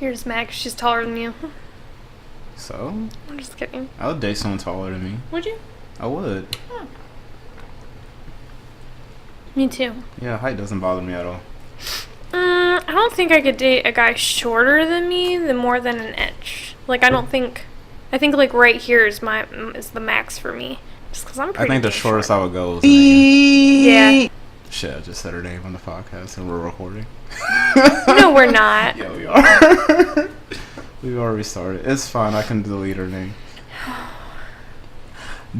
You're just mad 'cause she's taller than you. So? I'm just kidding. I would date someone taller than me. Would you? I would. Oh. Me too. Yeah, height doesn't bother me at all. I don't think I could date a guy shorter than me more than an inch. Like, I think like right here is the max for me. Just because I'm pretty I think the shortest short. I would go is Yeah. Shit, I just said her name on the podcast and we're recording. No, we're not. Yeah, we are. We've already started. It's fine. I can delete her name.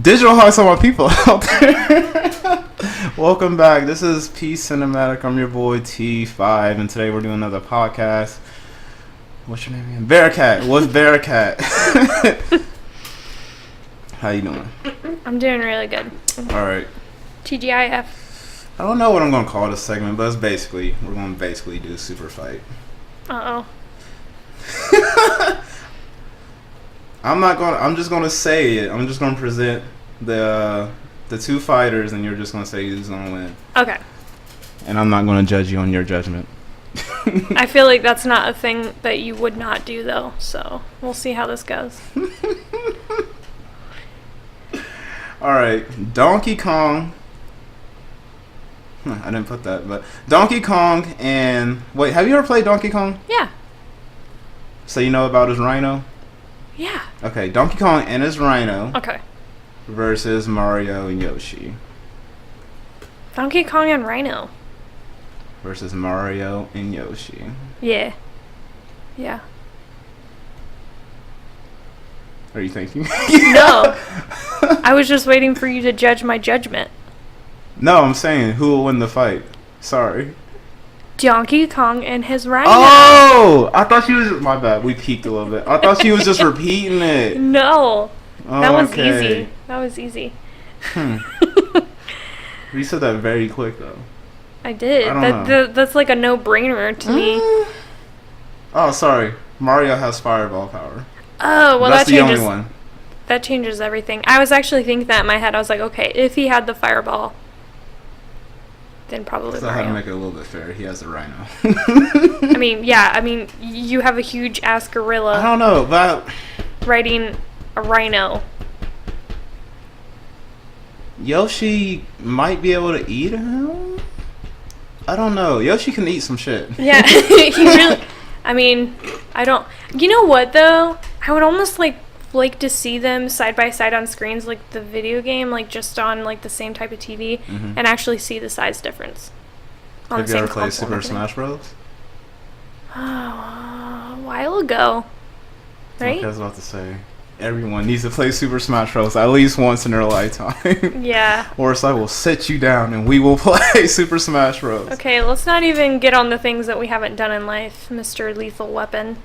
Digital Hawks are my people out there. Welcome back. This is PEC Cinematic. I'm your boy T5, and today we're doing another podcast. What's your name again? Bearcat. What's Bearcat? How you doing? I'm doing really good. All right. TGIF. I don't know what I'm gonna call this segment, but we're gonna basically do super fight. Uh-oh. I'm just gonna say it. I'm just gonna present the two fighters, and you're just gonna say who's gonna win. Okay. And I'm not gonna judge you on your judgment. I feel like that's not a thing that you would not do, though. So we'll see how this goes. All right, Donkey Kong. I didn't put that, but Donkey Kong and wait, have you ever played Donkey Kong? Yeah. So you know about his rhino? Yeah. Okay, Donkey Kong and his rhino. Okay. Versus Mario and Yoshi. Donkey Kong and Rhino. Versus Mario and Yoshi. Yeah. Yeah. Are you thinking? No. I was just waiting for you to judge my judgment. No, I'm saying who will win the fight. Sorry. Donkey Kong and his rhino. Oh! I thought she was... My bad. We peeked a little bit. I thought she was just repeating it. No. Oh, that was okay. easy. That was easy. You said that very quick, though. I did. I don't know. That's like a no-brainer to me. Oh, sorry. Mario has fireball power. Oh, well, That's that the changes. only one. That changes everything. I was actually thinking that in my head. I was like, okay, if he had the fireball, then probably So I had Mario. to make it a little bit fair. He has a rhino. I mean, yeah. I mean, you have a huge ass I gorilla don't know, but riding a rhino. Yoshi might be able to eat him? I don't know. Yoshi can eat some shit. Yeah, he really. I mean, I don't. You know what though? I would almost like to see them side by side on screens, like the video game, like just on like the same type of TV, and actually see the size difference. On Have the you same ever played console Super and everything. Smash Bros? A while ago, right? Okay, I was about to say. Everyone needs to play Super Smash Bros. At least once in their lifetime. Yeah. Or else I will sit you down and we will play Super Smash Bros. Okay, let's not even get on the things that we haven't done in life, Mr. Lethal Weapon.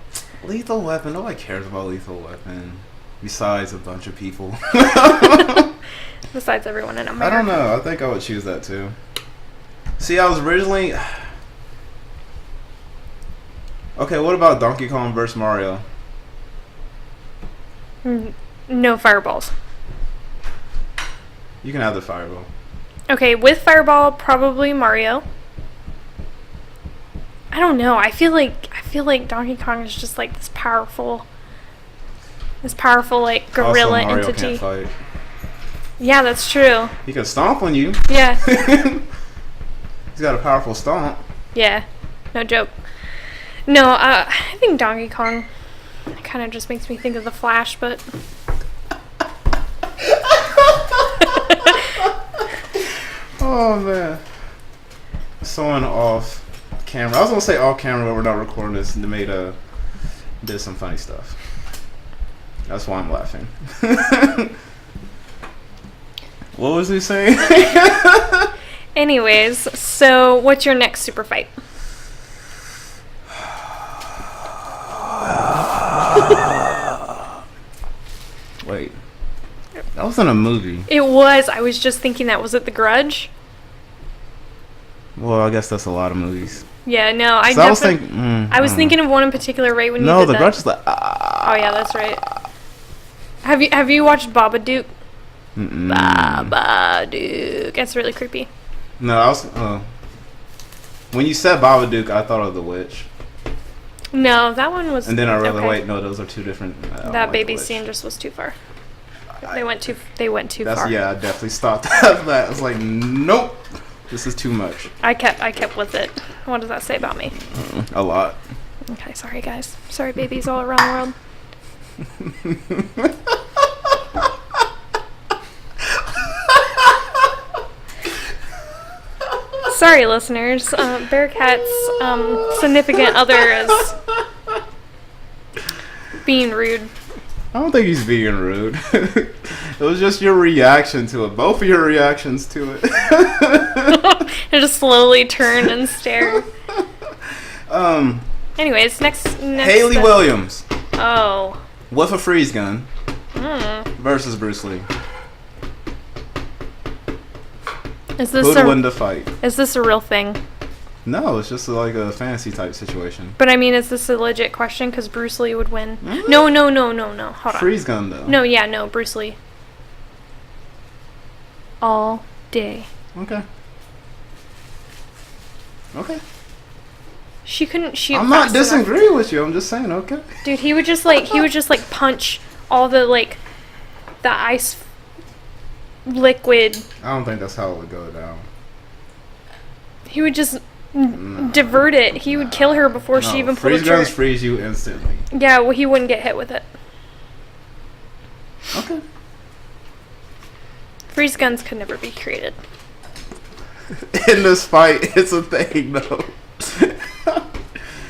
Lethal Weapon? Nobody cares about Lethal Weapon. Besides a bunch of people. Besides everyone in America. I don't know. I think I would choose that too. See, I was originally... Okay, what about Donkey Kong versus Mario? No fireballs. You can have the fireball. Okay, with fireball, probably Mario. I don't know. I feel like Donkey Kong is just like this powerful like gorilla also, Mario entity. Can't fight. Yeah, that's true. He can stomp on you. Yeah. He's got a powerful stomp. Yeah. No joke. No, I think Donkey Kong kind of just makes me think of the Flash, but Oh man. Someone off camera. I was gonna say off camera, but we're not recording this. They did some funny stuff. That's why I'm laughing. What was he saying? anyways, so what's your next super fight? Wait. That was in a movie. It was. I was just thinking that. Was it The Grudge? Well, I guess that's a lot of movies. Yeah, no, I So I was thinking of one in particular right when you No, did The that. Grudge is like... Oh yeah, that's right. Have you watched Babadook? Babadook. It's really creepy. No, I was... when you said Babadook, I thought of The Witch. No, that one was. And then I realized, okay. wait, no, those are two different. That baby scene just was too far. They went too far. Yeah, I definitely stopped at that. I was like, nope, this is too much. I kept with it. What does that say about me? A lot. Okay, sorry guys. Sorry, babies all around the world. Sorry, listeners. Bearcat's significant other is being rude. I don't think he's being rude. It was just your reaction to it. Both of your reactions to it. I just slowly turn and stare. Anyways, next Haley Williams. Oh. With a freeze gun. Versus Bruce Lee. Is this Who'd win the fight? Is this a real thing? No, it's just like a fantasy type situation. But I mean, is this a legit question? Because Bruce Lee would win. Mm-hmm. No. Hold on. Freeze gun, though. No, Bruce Lee. All day. Okay. She couldn't shoot. I'm not disagreeing with you. I'm just saying, okay. Dude, he would just punch all the the ice liquid. I don't think that's how it would go down. He would just divert it. He would kill her before she even pulled a trigger. Freeze guns freeze you instantly. Yeah, well, he wouldn't get hit with it. Okay. Freeze guns could never be created. In this fight, it's a thing, though.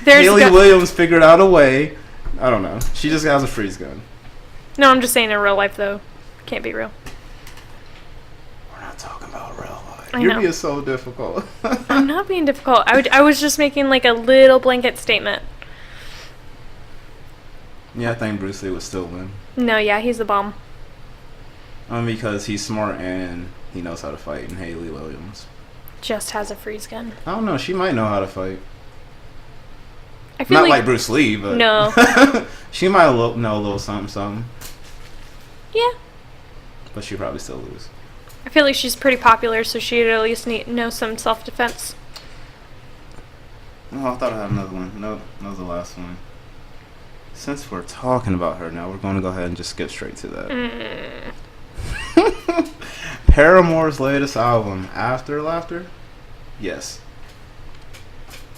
There's Haley Williams figured out a way. I don't know. She just has a freeze gun. No, I'm just saying in real life, though. Can't be real. We're not talking about real life. I You're know. being so difficult. I'm not being difficult. I was just making like a little blanket statement. Yeah, I think Bruce Lee would still win. No, yeah, he's a bomb. Because he's smart and he knows how to fight. And Haley Williams just has a freeze gun. I don't know. She might know how to fight. I feel Not like Bruce Lee, but no. She might know a little something. Yeah. But she'd probably still lose. I feel like she's pretty popular, so she'd at least know some self-defense. Oh, I thought I had another one. No, that was the last one. Since we're talking about her now, we're going to go ahead and just skip straight to that. Paramore's latest album, After Laughter? Yes.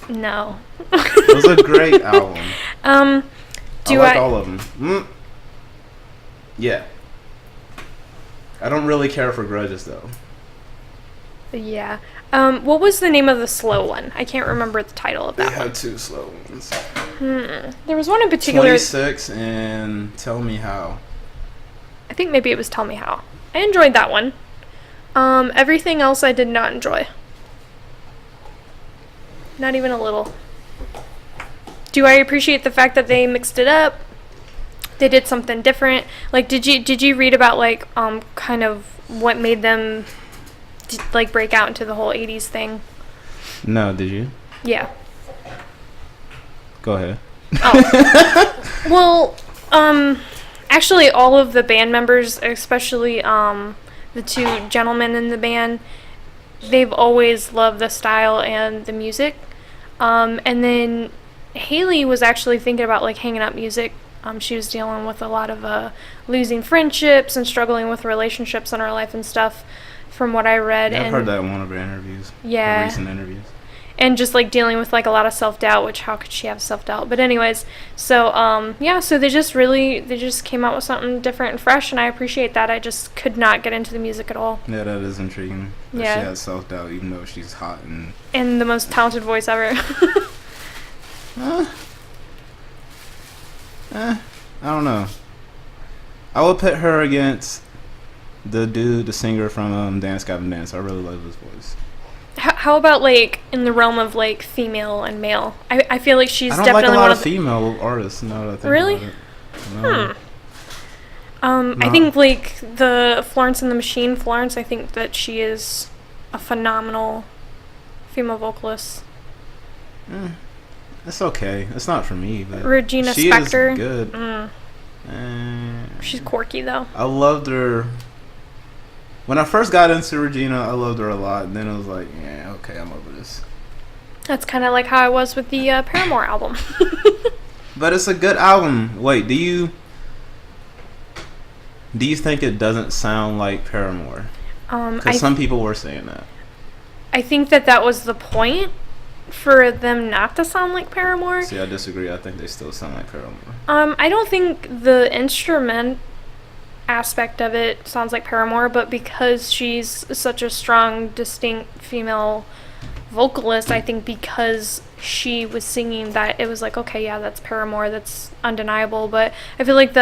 No. It was a great album. I like all of them. Yeah. I don't really care for Grudges, though. Yeah. What was the name of the slow one? I can't remember the title of that one. They had two slow ones. There was one in particular. 26 and Tell Me How. I think maybe it was Tell Me How. I enjoyed that one. Everything else I did not enjoy. Not even a little. Do I appreciate the fact that they mixed it up? They did something different. Like, did you read about like kind of what made them like break out into the whole 80s thing? No, did you? Yeah. Go ahead. Oh. Well, actually all of the band members, especially the two gentlemen in the band, they've always loved the style and the music. And then Haley was actually thinking about like hanging up music. She was dealing with a lot of losing friendships and struggling with relationships in her life and stuff, from what I read. Yeah, I've heard that in one of her interviews. Yeah. Recent interviews. And just like dealing with like a lot of self-doubt, which how could she have self-doubt? But anyways, so yeah, so they just came out with something different and fresh, and I appreciate that. I just could not get into the music at all. Yeah, that is intriguing. That Yeah. She has self-doubt even though she's hot and the most talented voice ever. I don't know. I would put her against the singer from Dance Gavin Dance. I really love his voice. How about like in the realm of like female and male? I feel like she's I don't definitely like a lot one of female artists. Now that I think Really? about it. No. I think like the Florence and the Machine, Florence. I think that she is a phenomenal female vocalist. It's okay. It's not for me, but Regina she Spektor. is good. She's quirky though. I loved her. When I first got into Regina, I loved her a lot. And then I was like, yeah, okay, I'm over this. That's kind of like how I was with the Paramore album. But it's a good album. Wait, do you think it doesn't sound like Paramore? Because some people were saying that. I think that was the point, for them not to sound like Paramore. See, I disagree. I think they still sound like Paramore. I don't think the instrument aspect of it sounds like Paramore, but because she's such a strong, distinct female vocalist, I think because she was singing that, it was like, okay, yeah, that's Paramore, that's undeniable. But I feel like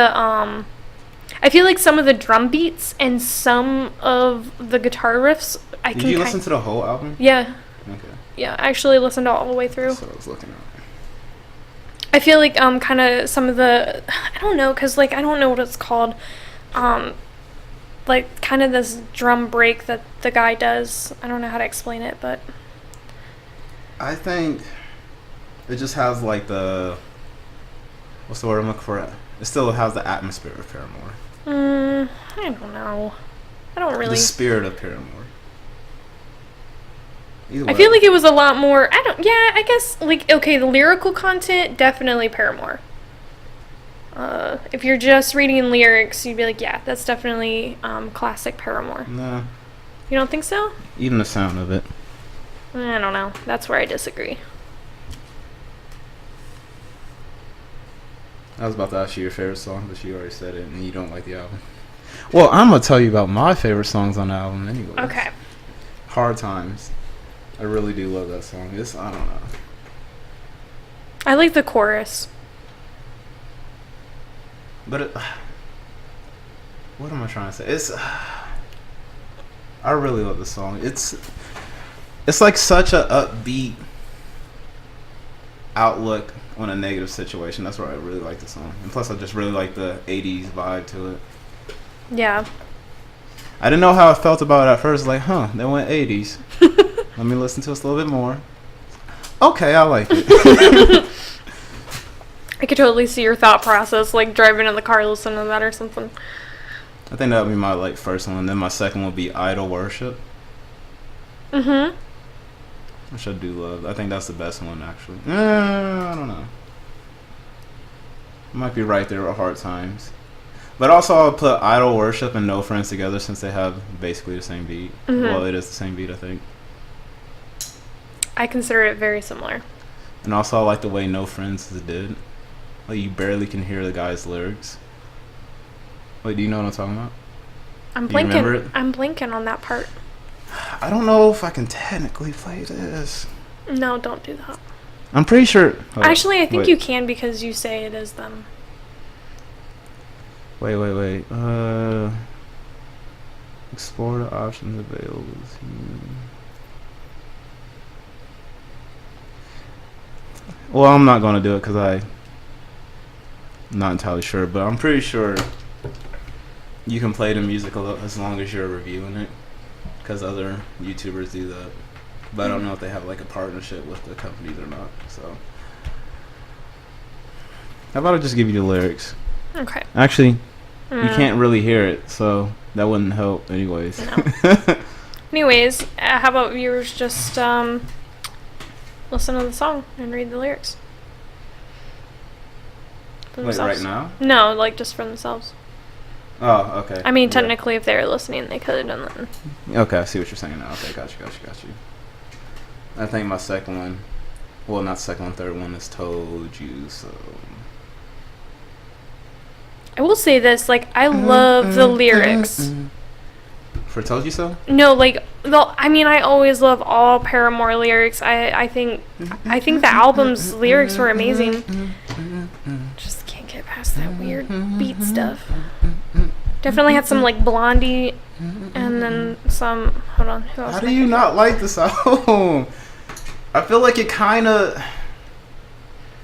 some of the drum beats and some of the guitar riffs, Did you listen to the whole album? Yeah. Okay. Yeah, I actually listened all the way through. That's what I was looking at. I feel like kind of some of the, I don't know, because like I don't know what it's called, like kind of this drum break that the guy does. I don't know how to explain it, but I think it just has like the, what's the word I'm looking for? It still has the atmosphere of Paramore. I don't know. I don't really. The spirit of Paramore. I feel like it was a lot more. I guess like, okay, the lyrical content, definitely Paramore. If you're just reading lyrics, you'd be like, yeah, that's definitely classic Paramore. Nah. You don't think so? Even the sound of it. I don't know. That's where I disagree. I was about to ask you your favorite song, but you already said it, and you don't like the album. Well, I'm gonna tell you about my favorite songs on the album anyway. Okay. Hard Times. I really do love that song. I don't know. I like the chorus. But what am I trying to say? I really love the song. It's like such a upbeat outlook on a negative situation. That's why I really like the song. And plus I just really like the 80s vibe to it. Yeah. I didn't know how I felt about it at first. Like, they went 80s. Let me listen to this a little bit more. Okay, I like it. I could totally see your thought process, like driving in the car listening to that or something. I think that would be my first one. Then my second would be Idol Worship. Mm-hmm. Which I do love. I think that's the best one, actually. I don't know. Might be right there with Hard Times. But also I'll put Idol Worship and No Friends together since they have basically the same beat. Mm-hmm. Well, it is the same beat, I think. I consider it very similar. And also I like the way No Friends is did. Like, you barely can hear the guy's lyrics. Wait, do you know what I'm talking about? I'm Do you remember it? I'm blanking on that part. I don't know if I can technically play this. No, don't do that. I'm pretty sure. Actually, I think you can because you say it is them. Wait. Explore the options available. Well, I'm not going to do it because I'm not entirely sure, but I'm pretty sure you can play the music as long as you're reviewing it, because other YouTubers do that. But I don't know if they have like a partnership with the companies or not. So how about I just give you the lyrics? Okay. Actually, you can't really hear it, so that wouldn't help anyways. No. Anyways, how about viewers just listen to the song and read the lyrics for Wait, themselves. right now? No, like just for themselves. Oh, okay. I mean, Yeah. technically, if they were listening, they could have done that. Okay, I see what you're saying now. Okay, got you. I think my second one, well, not second one, third one is Told You So. I will say this, like, I love the lyrics. For Told You So? No, like, I always love all Paramore lyrics. I think the album's lyrics were amazing. Just can't get past that weird beat stuff. Definitely had some, like, Blondie, and then some, hold on, who else? How do you not like this album? I feel like it kind of,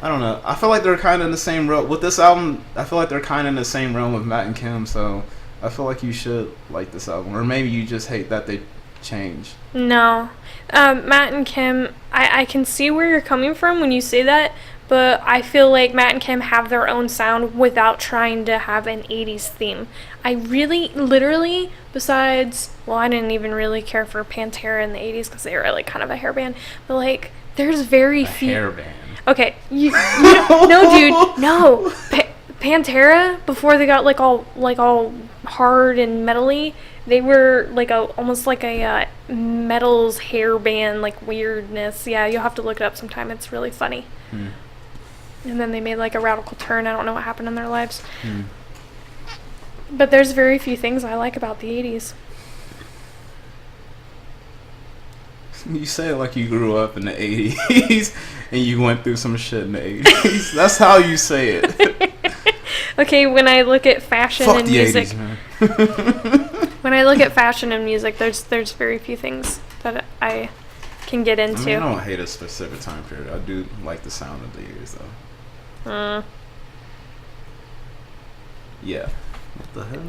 I don't know. I feel like they're kind of in the same realm. With this album, I feel like they're kind of in the same realm with Matt and Kim, so I feel like you should like this album. Or maybe you just hate that they changed. No. Matt and Kim, I can see where you're coming from when you say that, but I feel like Matt and Kim have their own sound without trying to have an 80s theme. I really, literally, besides, well, I didn't even really care for Pantera in the 80s because they were like kind of a hair band, but like there's very few hair band. Okay, you no, dude, no. Pantera, before they got like all hard and metally, they were like almost like a metals hair band, like weirdness. Yeah, you'll have to look it up sometime. It's really funny. And then they made like a radical turn. I don't know what happened in their lives. But there's very few things I like about the 80s. You say it like you grew up in the 80s and you went through some shit in the 80s. That's how you say it. Okay, when I look at fashion Fuck and the music, 80s, man. when I look at fashion and music, there's very few things that I can get into. I mean, I don't hate a specific time period. I do like the sound of the years, though. Yeah. What the hell?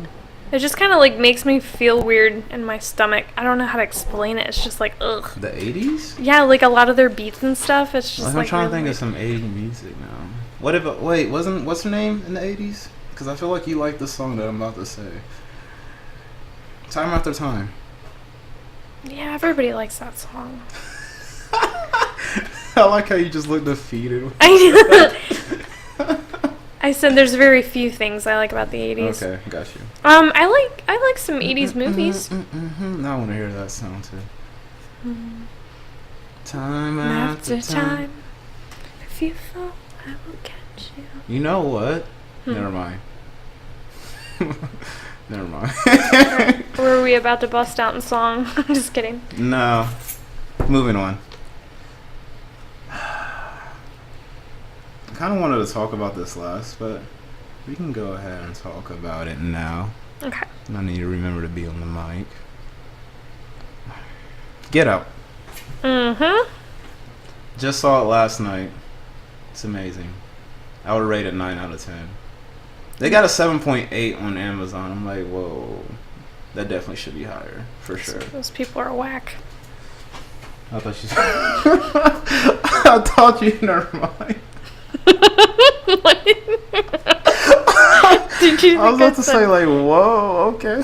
It just kind of like makes me feel weird in my stomach. I don't know how to explain it. It's just like, ugh. The 80s? Yeah, like a lot of their beats and stuff. It's just I'm trying to think of some 80s music now. What if, wait, what's her name in the 80s? Because I feel like you like the song that I'm about to say. Time After Time. Yeah, everybody likes that song. I like how you just look defeated. I said there's very few things I like about the 80s. Okay, got you. I like some 80s movies. Now I want to hear that sound too. Time After time, if you fall, I will catch you. You know what? Never mind. Never mind. Were we about to bust out in song? I'm just kidding. No. Moving on. I kind of wanted to talk about this last, but we can go ahead and talk about it now. Okay. I need to remember to be on the mic. Get Out. Just saw it last night. It's amazing. I would rate it 9 out of 10. They got a 7.8 on Amazon. I'm like, whoa. That definitely should be higher, for sure. Those people are whack. I thought you I thought you, never mind. Did you think I was about to say, like, whoa, okay.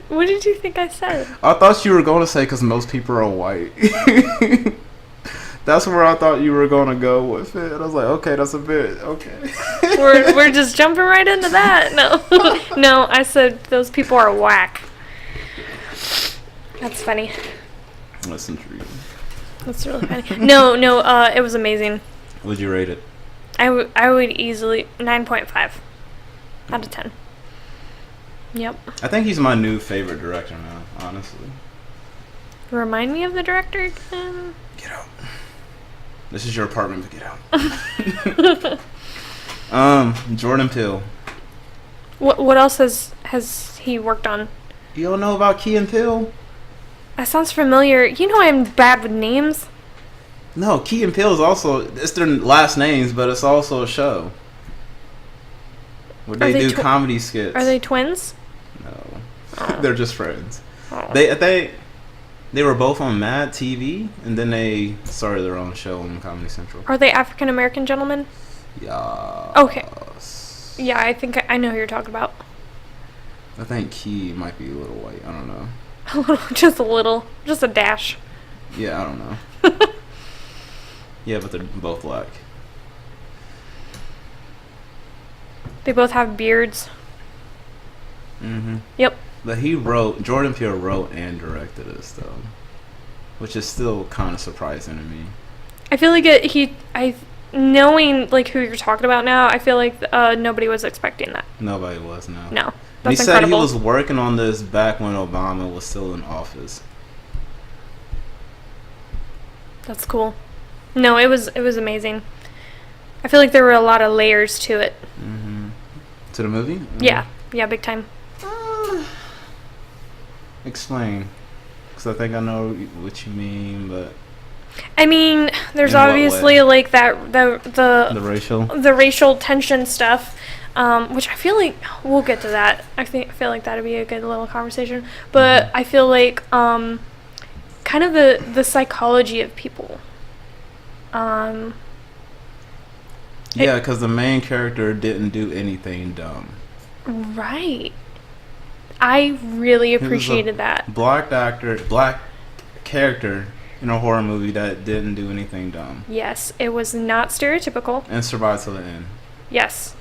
What did you think I said? I thought you were going to say because most people are white. That's where I thought you were going to go with it. And I was like, okay, that's a bit, okay. We're just jumping right into that. No. No, I said those people are whack. That's funny. That's intriguing. That's really funny. No, it was amazing. Would you rate it? I would easily 9.5 out of 10. Yep. I think he's my new favorite director now, honestly. Remind me of the director again. Get Out. This is your apartment, but get out. Jordan Peele. What else has he worked on? You don't know about Key and Peele? That sounds familiar. You know I'm bad with names. No, Key and Peele is also, it's their last names, but it's also a show. Where they do comedy skits. Are they twins? No. Oh. They're just friends. Oh. They were both on Mad TV, and then they started their own show on Comedy Central. Are they African American gentlemen? Yeah. Okay. Yeah, I think I know who you're talking about. I think Key might be a little white. I don't know. Just a little. Just a dash. Yeah, I don't know. Yeah, but they're both black. They both have beards. Yep. But Jordan Peele wrote and directed this, though. Which is still kind of surprising to me. I feel like knowing like who you're talking about now, I feel like nobody was expecting that. Nobody was, no. No. He That's said incredible. he was working on this back when Obama was still in office. That's cool. No, it was amazing. I feel like there were a lot of layers to it. To the movie? Yeah, big time. Explain, because I think I know what you mean, but I mean, there's In what obviously way? like that the racial tension stuff, which I feel like we'll get to that. I feel like that'd be a good little conversation. But I feel like kind of the psychology of people. Yeah, because the main character didn't do anything dumb. Right. I really appreciated that. Black character in a horror movie that didn't do anything dumb. Yes, it was not stereotypical. And survived to the end. Yes.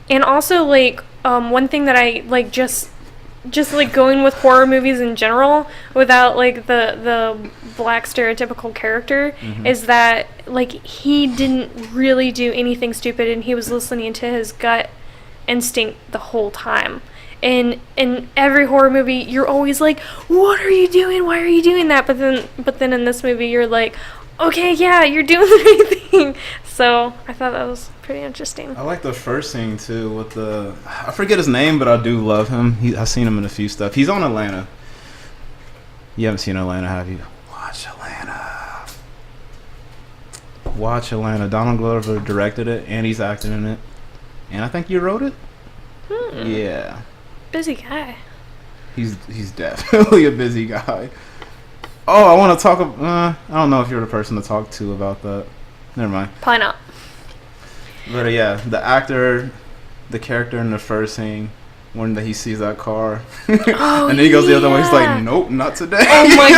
And also, like, one thing that I, like, just like, going with horror movies in general, without, like, the black stereotypical character, is that, like, he didn't really do anything stupid, and he was listening to his gut instinct the whole time. And in every horror movie, you're always like, what are you doing? Why are you doing that? But then in this movie, you're like, okay, yeah, you're doing the right thing. So I thought that was pretty interesting. I like the first scene, too, with I forget his name, but I do love him. I've seen him in a few stuff. He's on Atlanta. You haven't seen Atlanta, have you? Watch Atlanta. Donald Glover directed it, and he's acting in it. And I think you wrote it? Yeah. Busy guy. He's definitely a busy guy. Oh, I want to talk. I don't know if you're the person to talk to about that. Never mind. Probably not. But yeah, the character in the first scene, when he sees that car, and then he goes the other way. He's like, "Nope, not today." Oh my,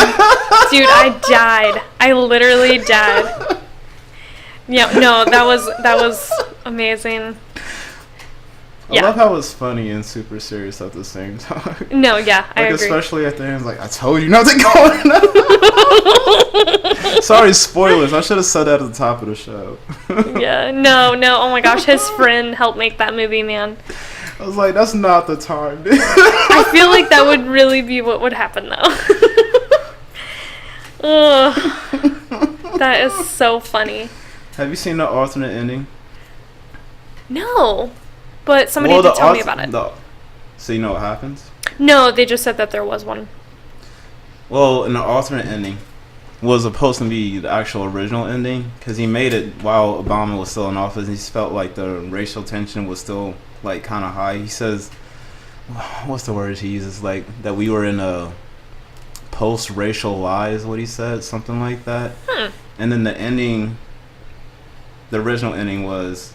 dude, I died. I literally died. Yeah, no, that was amazing. I love how it's funny and super serious at the same time. No, yeah, I agree. Especially at the end, like, I told you not to go. Sorry, spoilers. I should have said that at the top of the show. Yeah, no. Oh my gosh, his friend helped make that movie, man. I was like, that's not the time. I feel like that would really be what would happen, though. Ugh, that is so funny. Have you seen the alternate ending? No. But somebody did tell me about it. So you know what happens? No, they just said that there was one. Well, in the alternate ending was supposed to be the actual original ending, because he made it while Obama was still in office, and he felt like the racial tension was still, like, kind of high. He says, what's the word he uses? Like, that we were in a post-racial lie is what he said, something like that. And then the original ending was...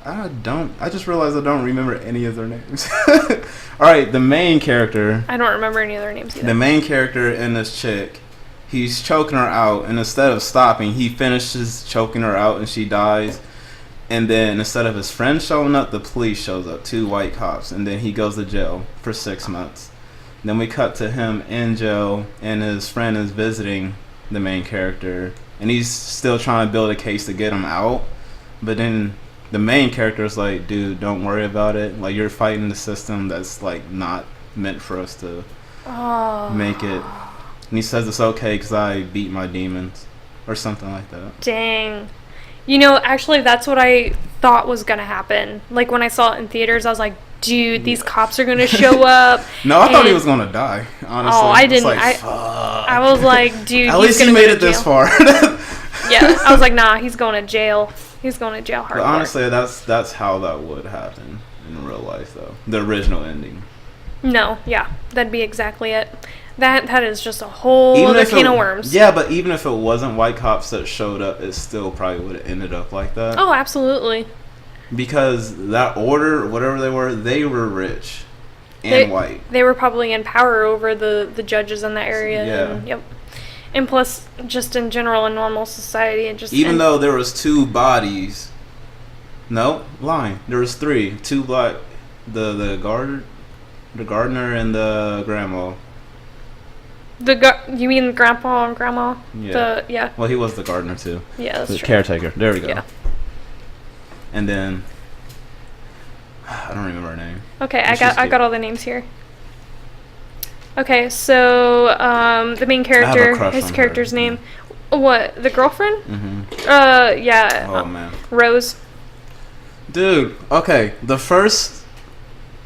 I just realized I don't remember any of their names. Alright, the main character. I don't remember any of their names either. The main character and this chick, he's choking her out, and instead of stopping, he finishes choking her out and she dies. And then instead of his friend showing up, the police shows up, 2 white cops, and then he goes to jail for 6 months. Then we cut to him in jail, and his friend is visiting the main character, and he's still trying to build a case to get him out. But then the main character is like, dude, don't worry about it. Like, you're fighting the system that's, like, not meant for us to make it. And he says it's okay because I beat my demons. Or something like that. Dang. You know, actually, that's what I thought was going to happen. Like, when I saw it in theaters, I was like, dude, these cops are going to show up. No, I thought he was going to die, honestly. Oh, I didn't. Like, I was like, dude, at least he made it this far. Yeah, I was like, nah, he's going to jail. He's going to jail hard. But honestly, that's how that would happen in real life, though. The original ending. No, yeah, that'd be exactly it. That is just a whole other can of worms. Yeah, but even if it wasn't white cops that showed up, it still probably would have ended up like that. Oh, absolutely. Because that order, whatever they were rich and white. They were probably in power over the judges in that area. Yeah. And, yep. And plus, just in general, in normal society, and just even though there was 2 bodies. No, lying. There was 3. 2 black, the gardener and the grandma. You mean grandpa and grandma? Yeah. Yeah. Well, he was the gardener too. Yeah, that's the true. Caretaker. There we go. Yeah. And then I don't remember her name. Okay, I got all the names here. Okay, so the main character, his character's name. What? The girlfriend? Mm-hmm. Yeah. Oh man. Rose. Dude. Okay. The first.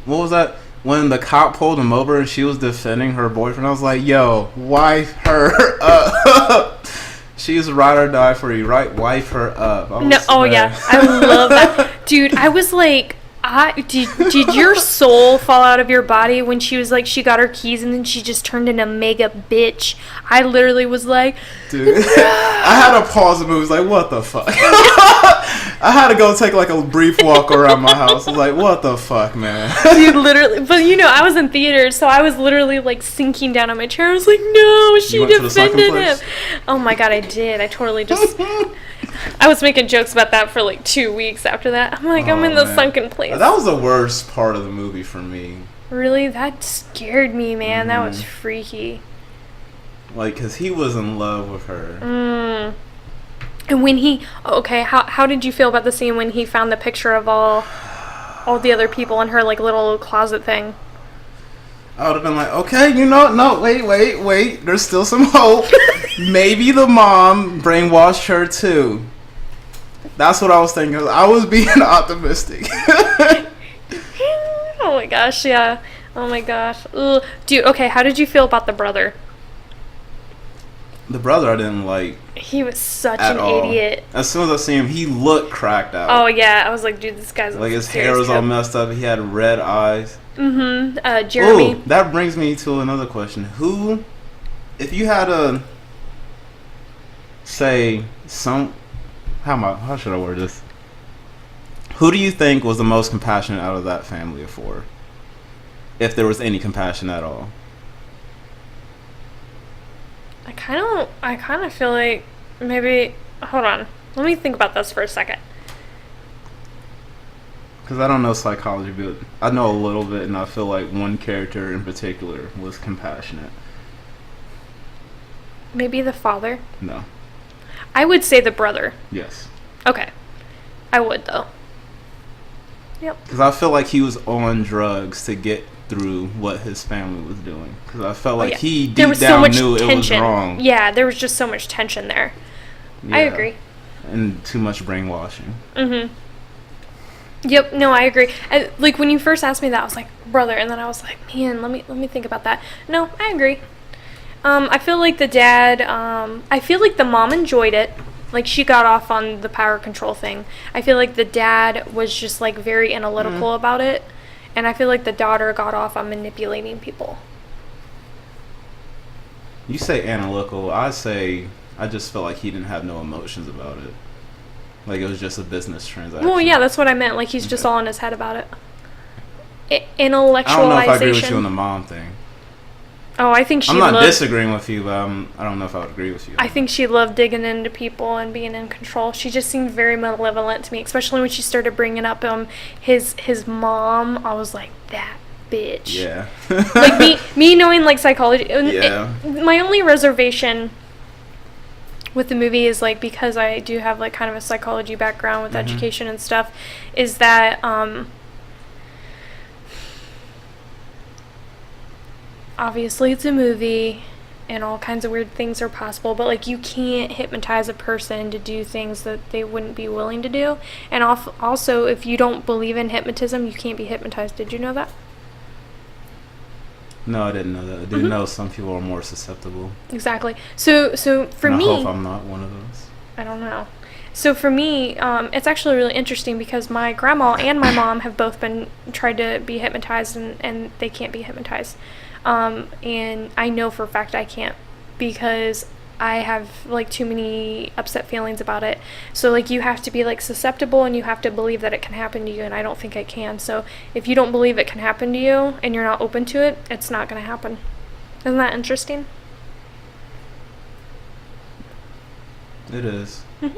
What was that? When the cop pulled him over and she was defending her boyfriend, I was like, yo, wife her up. She's ride or die for you, right? Wife her up. No, oh yeah, I love that. Dude, I was like, Did your soul fall out of your body when she was like, she got her keys and then she just turned into mega bitch? I literally was like, dude, I had to pause the movie. I was like, what the fuck? I had to go take like a brief walk around my house. I was like, what the fuck, man? Dude, literally. But you know, I was in theater, so I was literally like sinking down on my chair. I was like, no, she defended him. Oh my god, I did. I totally just. I was making jokes about that for like 2 weeks after that. I'm like, I'm in the sunken place. That was the worst part of the movie for me. Really? That scared me, man. That was freaky. Like, because he was in love with her. And when he... Okay, how did you feel about the scene when he found the picture of all the other people in her, like, little closet thing? I would have been like, okay, you know, no, wait. There's still some hope. Maybe the mom brainwashed her, too. That's what I was thinking. I was being optimistic. Oh, my gosh, yeah. Oh, my gosh. Ugh. Dude, okay, how did you feel about the brother? The brother I didn't like. He was such an idiot. As soon as I see him, he looked cracked out. Oh, yeah. I was like, dude, this guy's like, his hair was all messed up. He had red eyes. Jeremy. Ooh, that brings me to another question. Who, if you had to say how should I word this? Who do you think was the most compassionate out of that family of four? If there was any compassion at all. I kind of feel like maybe, hold on. Let me think about this for a second. Because I don't know psychology, but I know a little bit, and I feel like one character in particular was compassionate. Maybe the father? No. I would say the brother. Yes. Okay. I would, though. Yep. Because I feel like he was on drugs to get through what his family was doing. Because I felt like he deep down knew it was wrong. Yeah, there was just so much tension there. Yeah. I agree. And too much brainwashing. Yep, no, I agree. Like, when you first asked me that, I was like, brother, and then I was like, man, let me think about that. No, I agree. I feel like the dad, I feel like the mom enjoyed it. Like, she got off on the power control thing. I feel like the dad was just, like, very analytical about it. And I feel like the daughter got off on manipulating people. You say analytical. I just felt like he didn't have no emotions about it. Like, it was just a business transaction. Well, yeah, that's what I meant. Like, he's just all in his head about it. Intellectualization. I don't know if I agree with you on the mom thing. Oh, I think I'm not disagreeing with you, but I don't know if I would agree with you. I think she loved digging into people and being in control. She just seemed very malevolent to me, especially when she started bringing up his mom. I was like, that bitch. Yeah. Like, me knowing, like, psychology. Yeah. My only reservation with the movie is, like, because I do have, like, kind of a psychology background with education and stuff, is that obviously it's a movie and all kinds of weird things are possible, but, like, you can't hypnotize a person to do things that they wouldn't be willing to do. And also, if you don't believe in hypnotism, you can't be hypnotized. Did you know that? No, I didn't know that. I do know some people are more susceptible. Exactly. So for me, I hope I'm not one of those. I don't know. So for me, it's actually really interesting because my grandma and my mom have both been tried to be hypnotized and they can't be hypnotized. And I know for a fact I can't because I have, like, too many upset feelings about it. So, like, you have to be, like, susceptible and you have to believe that it can happen to you, and I don't think it can. So if you don't believe it can happen to you and you're not open to it, it's not going to happen. Isn't that interesting? It is. But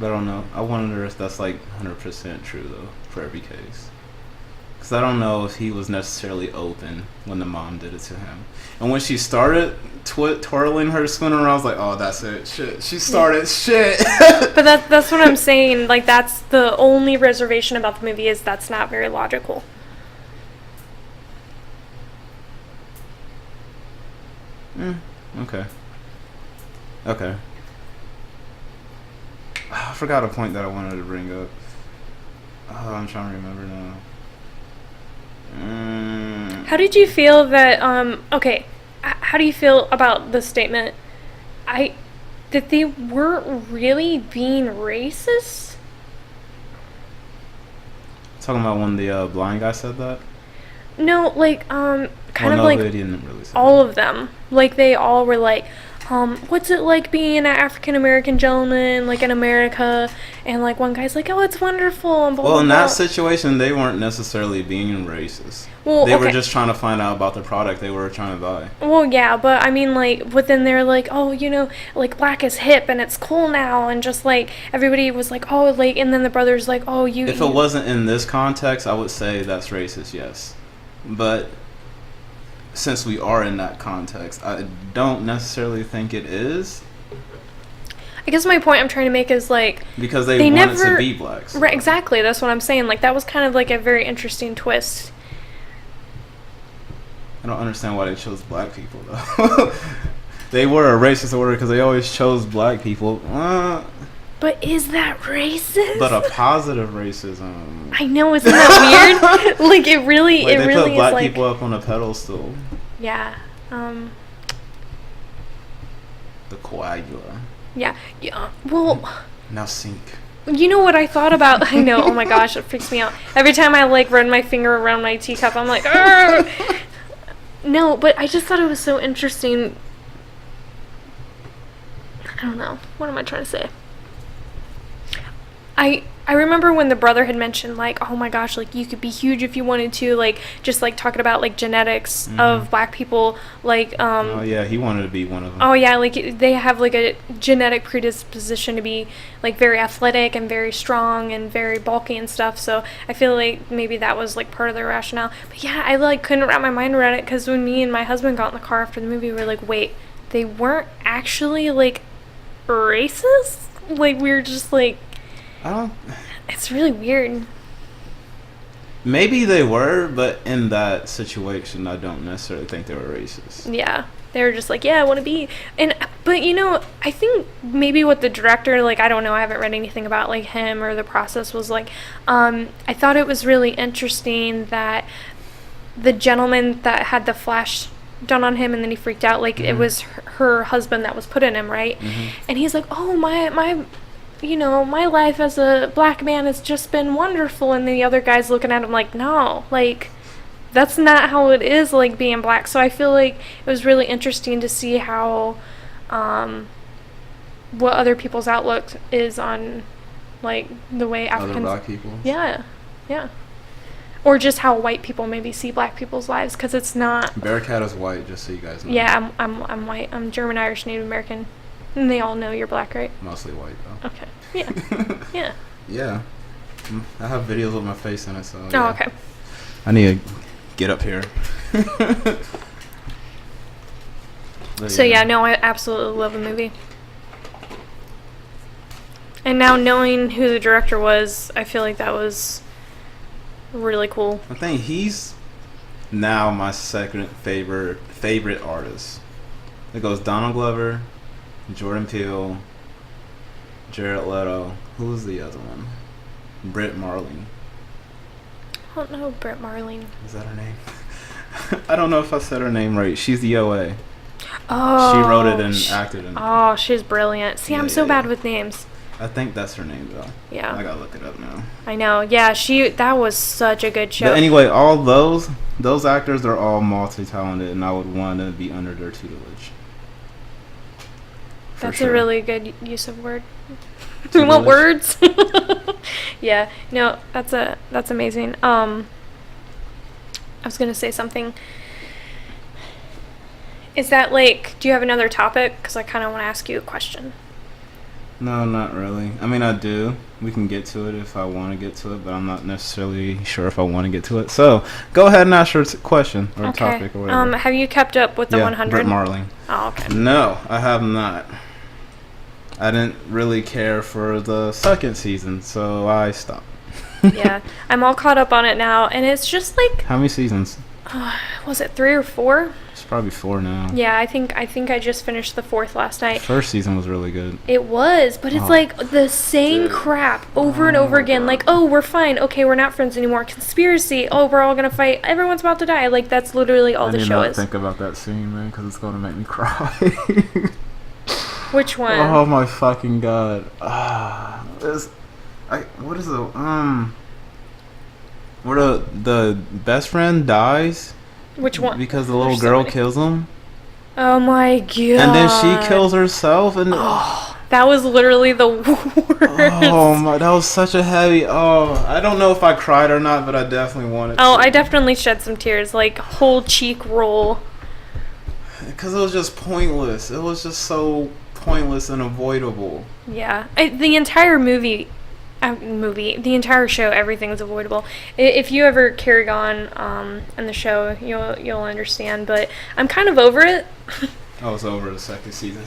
I don't know. I wonder if that's, like, 100% true, though, for every case. Because I don't know if he was necessarily open when the mom did it to him. And when she started twirling her spoon around, I was like, oh, that's it. Shit. She started shit. But that's what I'm saying. Like, that's the only reservation about the movie, is that's not very logical. Okay. I forgot a point that I wanted to bring up. Oh, I'm trying to remember now. How did you feel that, okay, how do you feel about the statement, that they weren't really being racist? Talking about when the blind guy said that? No, like, kind of no, like they didn't really say all that. of them. Like, they all were like, what's it like being an African American gentleman, like, in America? And, like, one guy's like, oh, it's wonderful, and blah, Well, blah, in blah. that situation, they weren't necessarily being racist. Well, they were okay. just trying to find out about the product they were trying to buy. Well, yeah, but I mean, like, within they're like, oh, you know, like, black is hip and it's cool now, and just, like, everybody was like, oh, like, and then the brother's like, oh, you... If it wasn't in this context, I would say that's racist, yes. But since we are in that context, I don't necessarily think it is. I guess my point I'm trying to make is, like... Because they wanted never, to be blacks. So. Right, exactly, that's what I'm saying. Like, that was kind of, like, a very interesting twist. I don't understand why they chose black people, though. They were a racist order because they always chose black people. But is that racist? But a positive racism. I know, isn't that weird? Like, it really, like, it they really put black is, like... people up on a pedestal. Yeah, The coagula. Yeah, well... Now sink. You know what I thought about? I know, oh my gosh, it freaks me out. Every time I, like, run my finger around my teacup, I'm like, argh! No, but I just thought it was so interesting. I don't know. What am I trying to say? I remember when the brother had mentioned, like, oh my gosh, like, you could be huge if you wanted to, like, just, like, talking about, like, genetics of black people, like, Oh, yeah, he wanted to be one of them. Oh, yeah, like, they have, like, a genetic predisposition to be, like, very athletic and very strong and very bulky and stuff, so I feel like maybe that was, like, part of their rationale. But, yeah, I, like, couldn't wrap my mind around it, because when me and my husband got in the car after the movie, we were like, wait, they weren't actually, like, racist? Like, we were just, like... I don't... It's really weird. Maybe they were, but in that situation, I don't necessarily think they were racist. Yeah. They were just like, yeah, I want to be. But, you know, I think maybe what the director, like, I don't know, I haven't read anything about, like, him or the process was like, I thought it was really interesting that the gentleman that had the flash done on him and then he freaked out, like, it was her husband that was put in him, right? And he's like, oh, my you know, my life as a black man has just been wonderful. And the other guy's looking at him like, no, like, that's not how it is, like, being black. So I feel like it was really interesting to see how, what other people's outlook is on, like, the way Africans... Other black people? Yeah, yeah. Or just how white people maybe see black people's lives, because it's not... Bearcat is white, just so you guys know. Yeah, I'm white. I'm German, Irish, Native American. And they all know you're black, right? Mostly white, though. Okay. Yeah. Yeah. Yeah. I have videos with my face in it, so... Oh, okay. I need to get up here. So, yeah, no, I absolutely love the movie. And now knowing who the director was, I feel like that was really cool. I think he's now my second favorite artist. It goes Donald Glover, Jordan Peele, Jared Leto. Who was the other one? Britt Marling. I don't know Britt Marling. Is that her name? I don't know if I said her name right. She's the OA. Oh. She wrote it and acted in it. Oh, she's brilliant. See, I'm so bad yeah. with names. I think that's her name, though. Yeah. I gotta look it up now. I know. Yeah, that was such a good show. But anyway, all those actors are all multi-talented, and I would want to be under their tutelage. That's a really good use of word. We want words. Yeah. No, that's amazing. I was gonna say something. Is that, like, do you have another topic? Because I kind of want to ask you a question. No, not really. I mean, I do. We can get to it if I want to get to it, but I'm not necessarily sure if I want to get to it. So, go ahead and ask your question or topic or whatever. Have you kept up with the 100? Britt Marling. Oh, okay. No, I have not. I didn't really care for the second season, so I stopped. Yeah, I'm all caught up on it now, and it's just like... How many seasons? Was it 3 or 4? It's probably 4 now. Yeah, I think I just finished the 4th last night. First season was really good. It was, but it's like the same crap over and over again. Like, oh, we're fine. Okay, we're not friends anymore. Conspiracy. Oh, we're all gonna fight. Everyone's about to die. Like, that's literally all the show is. I think about that scene, man, because it's gonna make me cry. Which one? Oh my fucking god. What is it? where the best friend dies Which one? because the little There's so girl many. kills him, Oh my god. and then she kills herself, and Oh, that was literally the worst. oh my, that was such a heavy. Oh, I don't know if I cried or not, but I definitely wanted. Oh, to. I definitely shed some tears, like whole cheek roll. Because it was just pointless. It was just so pointless and avoidable. Yeah, the entire the entire show, everything's avoidable. If you ever carry on in the show, you'll understand. But I'm kind of over it. I was over the second season,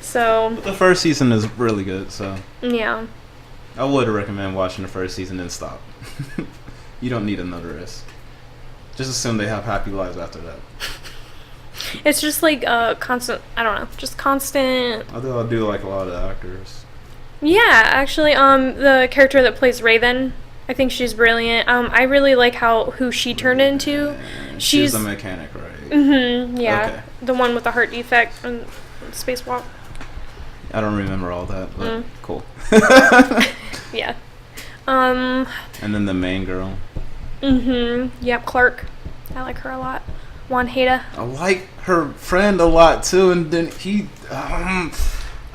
So but the first season is really good. So yeah, I would recommend watching the first season and stop. You don't need another risk. Just assume they have happy lives after that. it's just like constant. I don't know, just constant. Although I do like a lot of the actors. Yeah, actually, the character that plays Raven, I think she's brilliant. I really like who she turned into. She's a mechanic, right? Mm-hmm. Yeah, Okay. the one with the heart defect and spacewalk. I don't remember all that, but cool. Yeah. And then the main girl. Mm-hmm. Yep, Clark. I like her a lot. Juan Heda. I like her friend a lot too, and then he.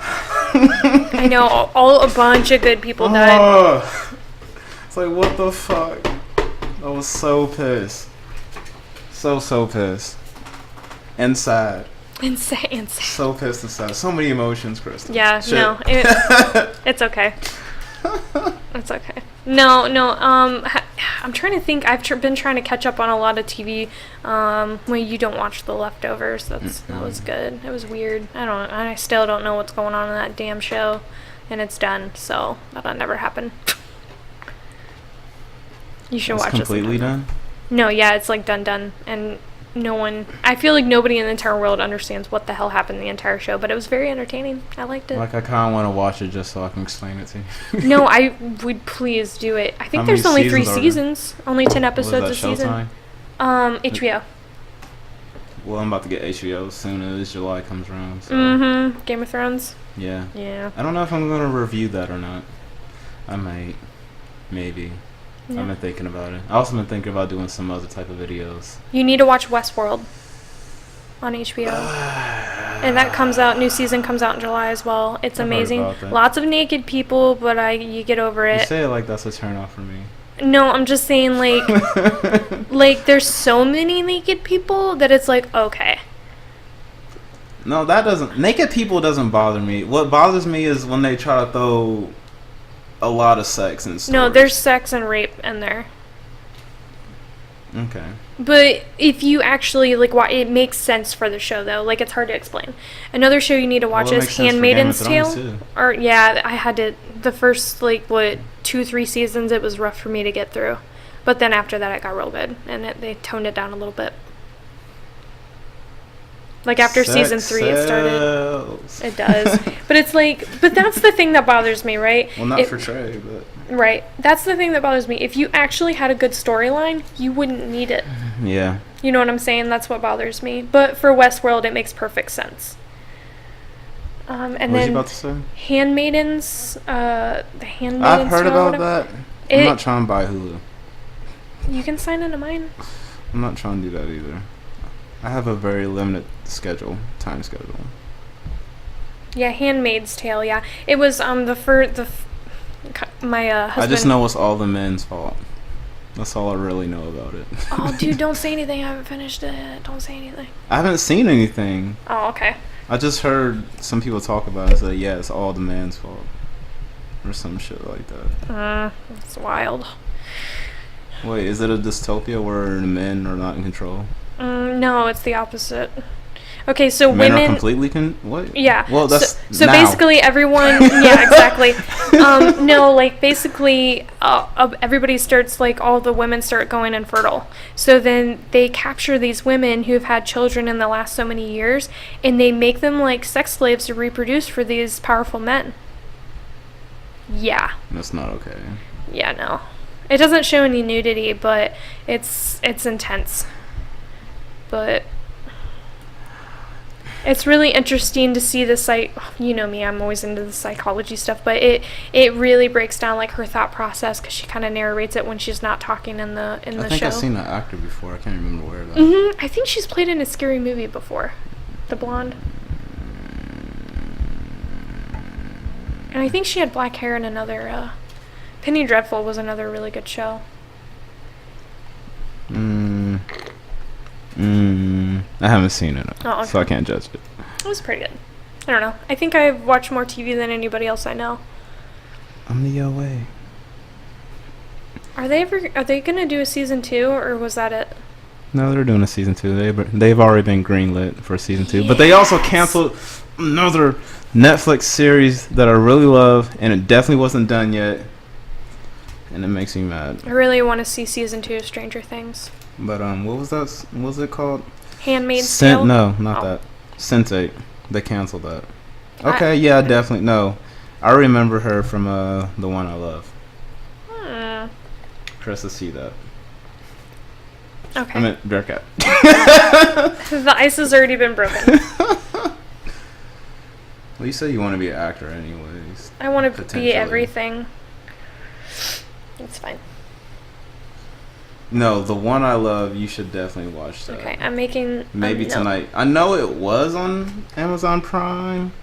I know a bunch of good people died. It's like, what the fuck? I was so pissed. So pissed. And sad. Insane. So pissed and sad. So many emotions, Kristen. Yeah, Shit. no, it's okay. It's okay. No. I'm trying to think. I've been trying to catch up on a lot of TV. When you don't watch The Leftovers, that was good. It was weird. I still don't know what's going on in that damn show, and it's done. So that'll never happen. You should It's watch it. completely sometime. done? No, yeah, it's like done, and no one. I feel like nobody in the entire world understands what the hell happened in the entire show, but it was very entertaining. I liked it. Like, I kind of want to watch it just so I can explain it to you. No, I would please do it. I think How there's many only 3 seasons are there? seasons, only 10 episodes Was a that season. Showtime? HBO. Well, I'm about to get HBO as soon as July comes around. So. Mm-hmm. Game of Thrones. Yeah. Yeah. I don't know if I'm going to review that or not. I might. Maybe. Yeah. I've been thinking about it. I also been thinking about doing some other type of videos. You need to watch Westworld on HBO. And that comes out, new season comes out in July as well. It's I've heard amazing. about that. Lots of naked people, but you get over You it. say it like that's a turn off for me. No, I'm just saying like there's so many naked people that it's like, okay. No, that doesn't. Naked people doesn't bother me. What bothers me is when they try to throw a lot of sex in stories. No, there's sex and rape in there. Okay. But if you actually like watch, it makes sense for the show though. Like, it's hard to explain. Another show you need to watch Well, it is makes sense for Handmaid's Game of Thrones, Tale. too. Or yeah, I had to the first 2-3 seasons. It was rough for me to get through, but then after that it got real good, and they toned it down a little bit. Like after season 3, it started. sells. It does, but it's but that's the thing that bothers me, right? Well, not for Trey, but Right. That's the thing that bothers me. If you actually had a good storyline, you wouldn't need it. yeah. You know what I'm saying? That's what bothers me. But for Westworld, it makes perfect sense. And What was then you about to say? Handmaidens, the Handmaidens I've heard Tale, about whatever. that. I'm not trying to buy Hulu. You can sign into mine. I'm not trying to do that either. I have a very limited time schedule. Yeah, Handmaid's Tale. Yeah, it was my husband. I just know it's all the men's fault. That's all I really know about it. Oh, dude, don't say anything. I haven't finished it. Don't say anything. I haven't seen anything. Oh, okay. I just heard some people talk about it. Say, yeah, it's all the man's fault, or some shit like that. That's wild. Wait, is it a dystopia where the men are not in control? No, it's the opposite. Okay, so Men women are completely what? Yeah. Well, that's so now. basically everyone. Yeah, exactly. No, like basically, everybody starts all the women start going infertile. So then they capture these women who've had children in the last so many years, and they make them like sex slaves to reproduce for these powerful men. Yeah. That's not okay. Yeah. No. It doesn't show any nudity, but it's intense. But It's really interesting to see the you know me, I'm always into the psychology stuff, but it really breaks down like her thought process because she kind of narrates it when she's not talking in the show. I think I've seen that actor before. I can't remember where though. I think she's played in a scary movie before, the blonde. And I think she had black hair in another. Penny Dreadful was another really good show. I haven't seen it, okay. So I can't judge it. It was pretty good. I don't know. I think I've watched more TV than anybody else I know. I'm the OA. Are they gonna do a season 2 or was that it? No, they're doing a season 2. They've already been greenlit for season 2, but they also canceled another Netflix series that I really love, and it definitely wasn't done yet, and it makes me mad. I really want to see season 2 of Stranger Things. But what was that? What was it called? Handmaid's Tale? No, not that. Sense8. They canceled that. Okay, yeah, definitely. No, I remember her from The One I Love. Press to see that. Okay. I meant Bearcat. The ice has already been broken. Well, you say you want to be an actor anyways. I want to be everything. It's fine. No, The One I Love, you should definitely watch that. Okay, I'm making... Maybe tonight. I know it was on Amazon Prime.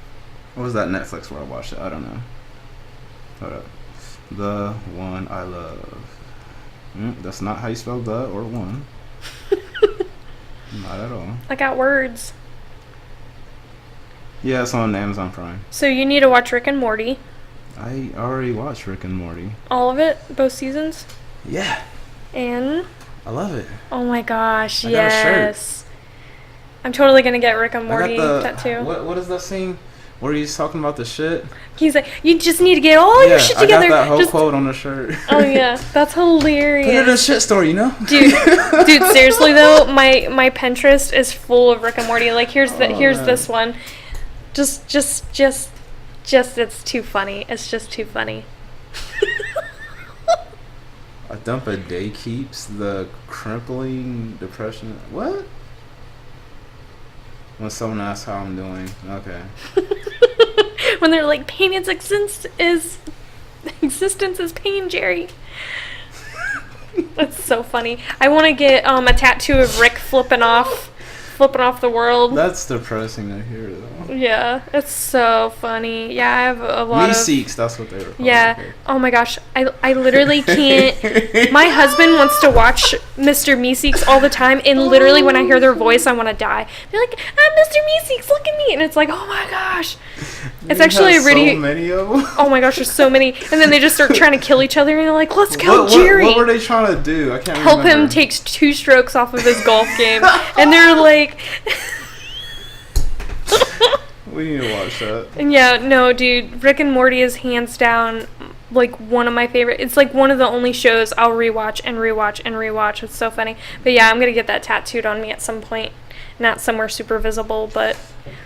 Or was that Netflix where I watched it? I don't know. Hold up. The One I Love. That's not how you spell the or one. Not at all. I got words. Yeah, it's on Amazon Prime. So you need to watch Rick and Morty. I already watched Rick and Morty. All of it? Both seasons? Yeah. And? I love it. Oh my gosh, I got a shirt. I'm totally going to get Rick and Morty tattoo. What is that scene where he's talking about the shit? He's like, you just need to get all your shit together. I got that whole quote on the shirt. Oh yeah, that's hilarious. Put it in a shit story, you know? Dude, seriously though, my Pinterest is full of Rick and Morty. Like here's this one. Just it's too funny. It's just too funny. A dump a day keeps the crippling depression. What? When someone asks how I'm doing. Okay. When they're like, pain existence is pain, Jerry. That's so funny. I want to get a tattoo of Rick flipping off the world. That's depressing to hear, though. Yeah, it's so funny. Yeah, I have a lot of... Me-seeks, that's what they were called. Yeah. Okay. Oh my gosh. I literally can't... My husband wants to watch Mr. Meeseeks all the time, and literally when I hear their voice, I want to die. They're like, I'm Mr. Meeseeks, look at me! And it's like, oh my gosh. It's actually really... so many of them? Oh my gosh, there's so many. And then they just start trying to kill each other, and they're like, let's kill Jerry! What were they trying to do? I can't remember. Help him take 2 strokes off of his golf game. And they're like... We need to watch that. Yeah, no, dude. Rick and Morty is hands down like one of my favorite. It's like one of the only shows I'll rewatch and rewatch and rewatch. It's so funny. But yeah, I'm gonna get that tattooed on me at some point. Not somewhere super visible, but...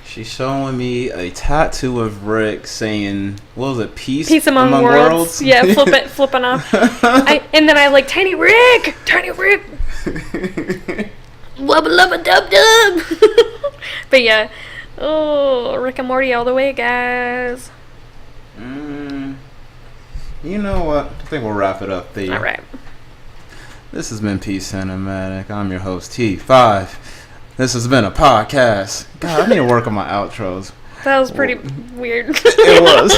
She's showing me a tattoo of Rick saying, what was it, peace among worlds. Yeah, flipping off. And then I like, Tiny Rick! Wubba lubba dub dub! But yeah. Oh, Rick and Morty all the way, guys. You know what? I think we'll wrap it up there. All right. This has been Peace Cinematic. I'm your host, T5. This has been a podcast. God, I need to work on my outros. That was pretty weird. It was.